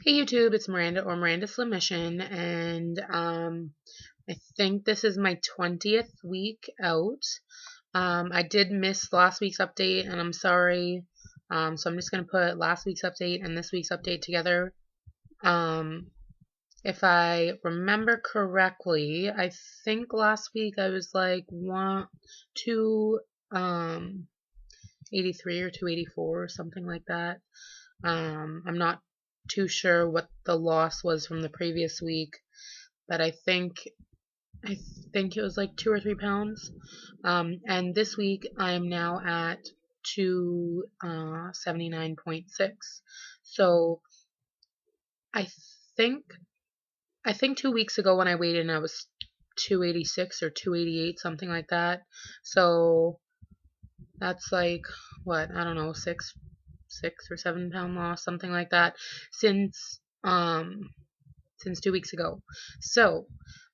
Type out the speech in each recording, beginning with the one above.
Hey YouTube, it's Miranda or Miranda Slim Mission, and I think this is my 20th week out. I did miss last week's update, and I'm sorry. So I'm just gonna put last week's update and this week's update together. Um, if I remember correctly, I think last week I was like 283 or 284 or something like that. I'm not too sure what the loss was from the previous week, but I think it was like 2 or 3 pounds. And this week I'm now at 279.6. So I think I think 2 weeks ago when I weighed in I was 286 or 288, something like that. So that's like what, I don't know, 6 or 7 pound loss, something like that, since um since 2 weeks ago. So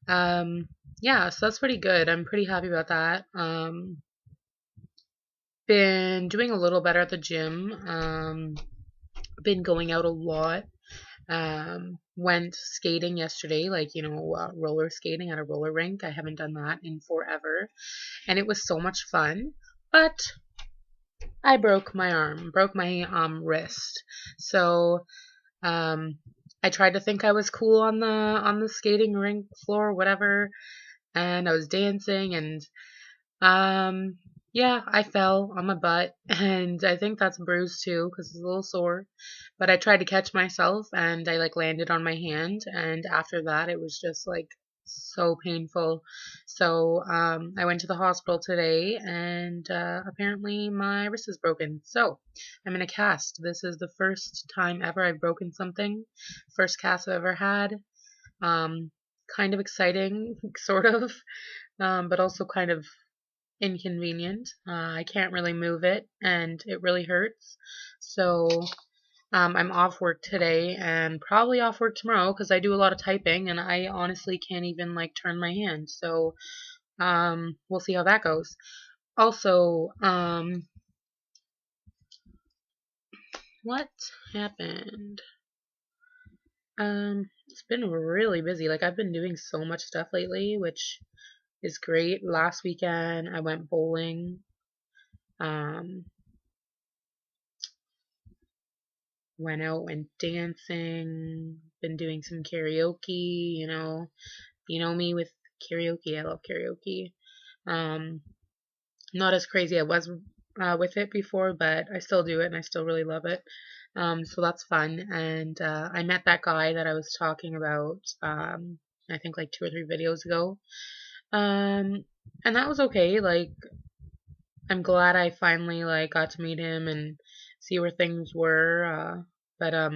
yeah, so that's pretty good. I'm pretty happy about that. Been doing a little better at the gym. Been going out a lot. Went skating yesterday, like, roller skating at a roller rink. I haven't done that in forever, and it was so much fun. But I broke my arm, broke my wrist. So um, I tried to think I was cool on the skating rink floor, whatever, and I was dancing, and um, yeah, I fell on my butt, and I think that's bruised too because it's a little sore. But I tried to catch myself, and I like landed on my hand, and after that, it was just like so painful. So I went to the hospital today, and apparently my wrist is broken. So I'm in a cast. This is the first time ever I've broken something. First cast I've ever had. Um, Kind of exciting, sort of, but also kind of inconvenient. I can't really move it, and it really hurts. So I'm off work today and probably off work tomorrow because I do a lot of typing and I honestly can't even like turn my hand. So we'll see how that goes. Also, what happened? It's been really busy. Like, I've been doing so much stuff lately, which is great. Last weekend I went bowling. Um, Went out and dancing. Been doing some karaoke. You know me with karaoke. I love karaoke. Um, Not as crazy I was with it before, but I still do it and I still really love it. So that's fun. And I met that guy that I was talking about, I think like 2 or 3 videos ago. Um, and that was okay. Like, I'm glad I finally like got to meet him and see where things were. But I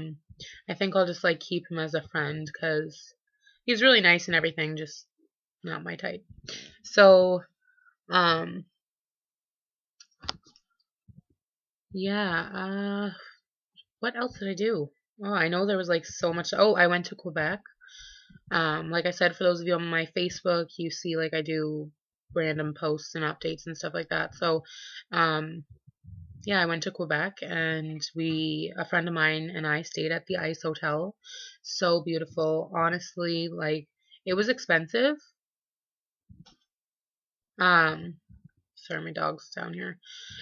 think I'll just like keep him as a friend because he's really nice and everything, just not my type. So um, yeah. What else did I do? Oh, I know there was like so much. Oh, I went to Quebec. Like I said, for those of you on my Facebook, you see like I do random posts and updates and stuff like that. So, um, yeah, I went to Quebec and a friend of mine and I stayed at the Ice Hotel. So beautiful. Honestly, like it was expensive. Um, Sorry, my dog's down here.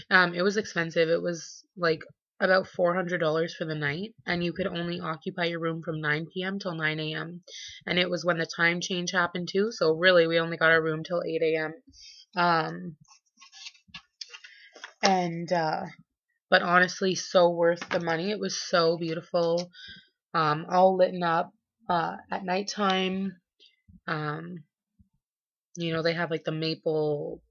It was expensive. It was like about $400 for the night, and you could only occupy your room from 9 p.m. till 9 a.m. And it was when the time change happened too, so really we only got our room till 8 a.m. Um, and But honestly, so worth the money. It was so beautiful, all lit up at nighttime. Um, they have like the maple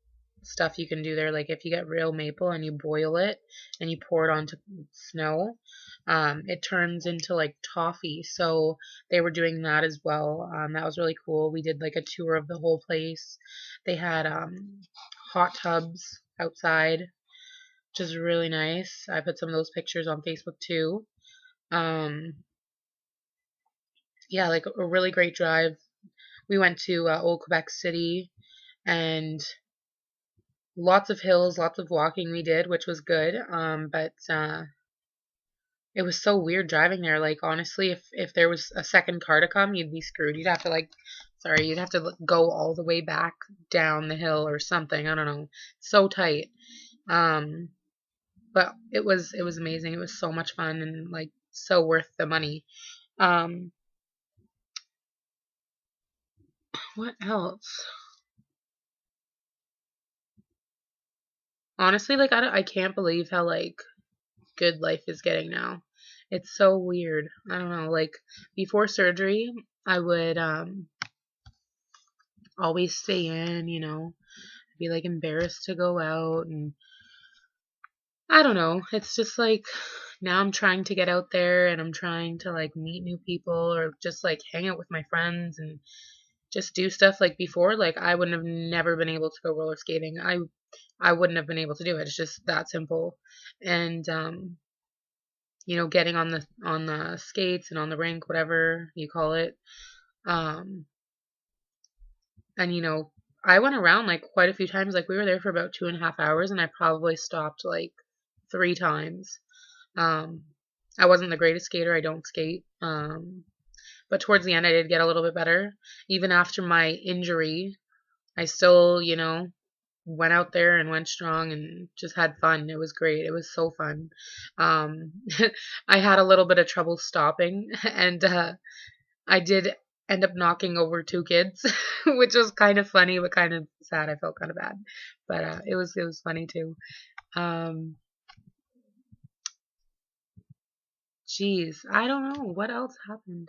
stuff you can do there. Like if you get real maple and you boil it and you pour it onto snow, it turns into like toffee. So they were doing that as well. That was really cool. We did like a tour of the whole place. They had hot tubs outside, which is really nice. I put some of those pictures on Facebook too. Um, yeah, like a really great drive. We went to Old Quebec City and lots of hills, lots of walking we did, which was good. But it was so weird driving there. Like honestly, if there was a second car to come, you'd be screwed. You'd have to like, sorry, you'd have to go all the way back down the hill or something. I don't know. So tight. Um, but it was amazing. It was so much fun and like so worth the money. Um, what else? Honestly, like I can't believe how like good life is getting now. It's so weird. I don't know. Like before surgery, I would always stay in, be like embarrassed to go out, and I don't know. It's just like now I'm trying to get out there and I'm trying to like meet new people or just like hang out with my friends and just do stuff like before. Like I wouldn't have never been able to go roller skating. I wouldn't have been able to do it. It's just that simple. And getting on the skates and on the rink, whatever you call it. Um and I went around like quite a few times. Like we were there for about 2.5 hours and I probably stopped like 3 times. Um, I wasn't the greatest skater. I don't skate. But towards the end, I did get a little bit better. Even after my injury, I still, went out there and went strong and just had fun. It was great. It was so fun. Um, I had a little bit of trouble stopping, and I did end up knocking over 2 kids, which was kind of funny but kind of sad. I felt kind of bad, but it was funny too. Um, Geez, I don't know what else happened.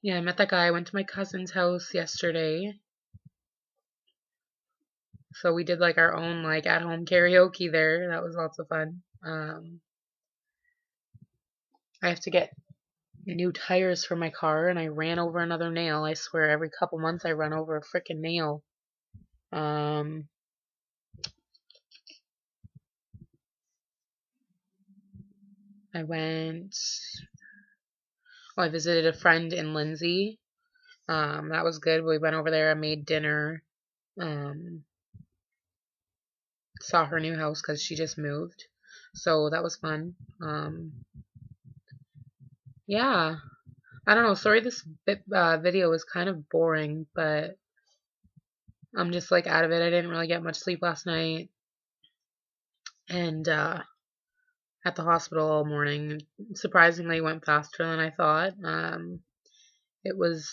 Yeah, I met that guy. I went to my cousin's house yesterday. So we did like our own like at home karaoke there. That was lots of fun. I have to get new tires for my car and I ran over another nail. I swear every couple months I run over a freaking nail. Um I went I visited a friend in Lindsay. That was good. We went over there, I made dinner. Um Saw her new house because she just moved. So that was fun. Yeah, I don't know. Sorry, this video was kind of boring, but I'm just like out of it. I didn't really get much sleep last night, and at the hospital all morning. Surprisingly, it went faster than I thought. It was,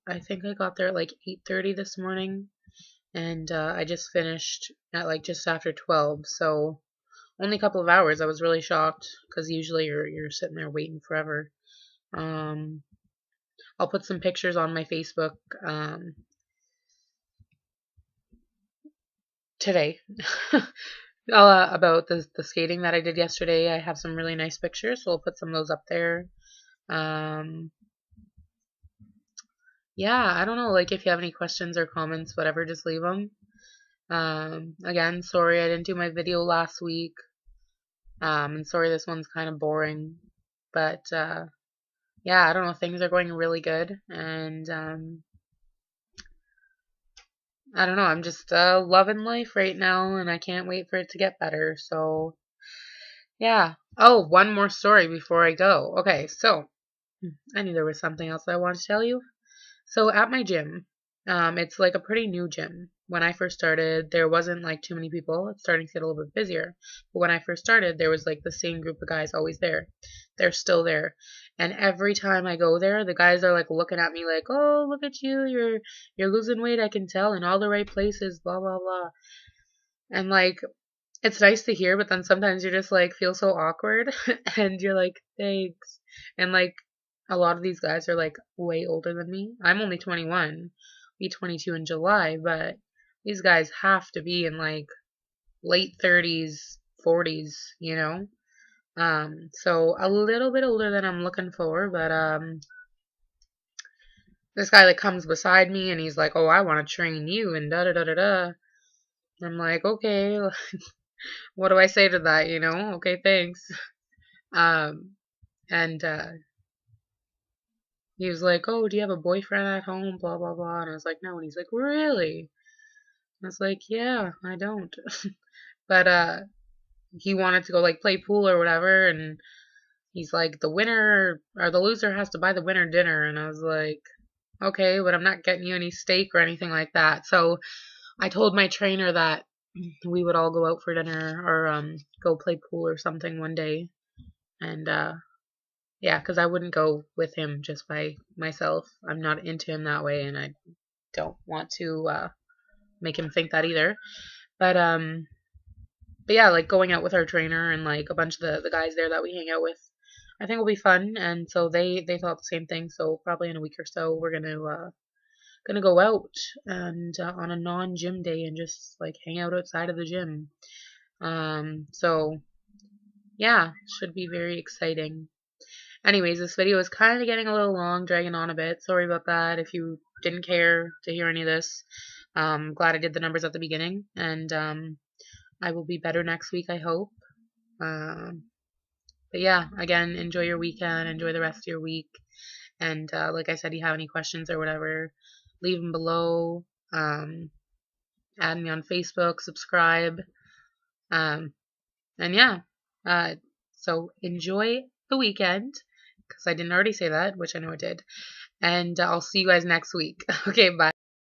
I think I got there at like 8:30 this morning, and I just finished at like just after 12. So only a couple of hours. I was really shocked because usually you're sitting there waiting forever. Um, I'll put some pictures on my Facebook today about the skating that I did yesterday. I have some really nice pictures, so I'll put some of those up there. Um, yeah, I don't know, like if you have any questions or comments, whatever, just leave them. Again, sorry I didn't do my video last week. And sorry this one's kind of boring, but yeah, I don't know, things are going really good, and I don't know, I'm just loving life right now, and I can't wait for it to get better. So yeah. Oh, one more story before I go. Okay, so I knew there was something else I wanted to tell you. So at my gym, it's like a pretty new gym. When I first started, there wasn't like too many people. It's starting to get a little bit busier. But when I first started, there was like the same group of guys always there. They're still there. And every time I go there, the guys are like looking at me like, "Oh, look at you. You're losing weight, I can tell, in all the right places, blah blah blah." And like it's nice to hear, but then sometimes you're just like feel so awkward and you're like, "Thanks." And like a lot of these guys are like way older than me. I'm only 21. Be 22 in July, but these guys have to be in like late 30s, 40s, so a little bit older than I'm looking for, but this guy like comes beside me and he's like, "Oh, I want to train you," and da da da da da. I'm like, "Okay, what do I say to that, Okay, thanks." Um and he was like, "Oh, do you have a boyfriend at home?" Blah blah blah. And I was like, "No." And he's like, "Really?" I was like, "Yeah, I don't." But he wanted to go like play pool or whatever, and he's like, the winner or the loser has to buy the winner dinner. And I was like, okay, but I'm not getting you any steak or anything like that. So I told my trainer that we would all go out for dinner or go play pool or something one day. And yeah, because I wouldn't go with him just by myself. I'm not into him that way, and I don't want to make him think that either. But yeah, like going out with our trainer and like a bunch of the guys there that we hang out with, I think will be fun. And so they thought the same thing. So probably in a week or so, we're gonna go out and on a non-gym day and just like hang out outside of the gym. So yeah, should be very exciting. Anyways, this video is kind of getting a little long, dragging on a bit. Sorry about that if you didn't care to hear any of this. Glad I did the numbers at the beginning, and I will be better next week, I hope. Um, but yeah, again, enjoy your weekend, enjoy the rest of your week. And like I said, you have any questions or whatever, leave them below. Add me on Facebook, subscribe. Um, and yeah, uh, so enjoy the weekend, because I didn't already say that, which I know I did. And I'll see you guys next week. Okay, bye.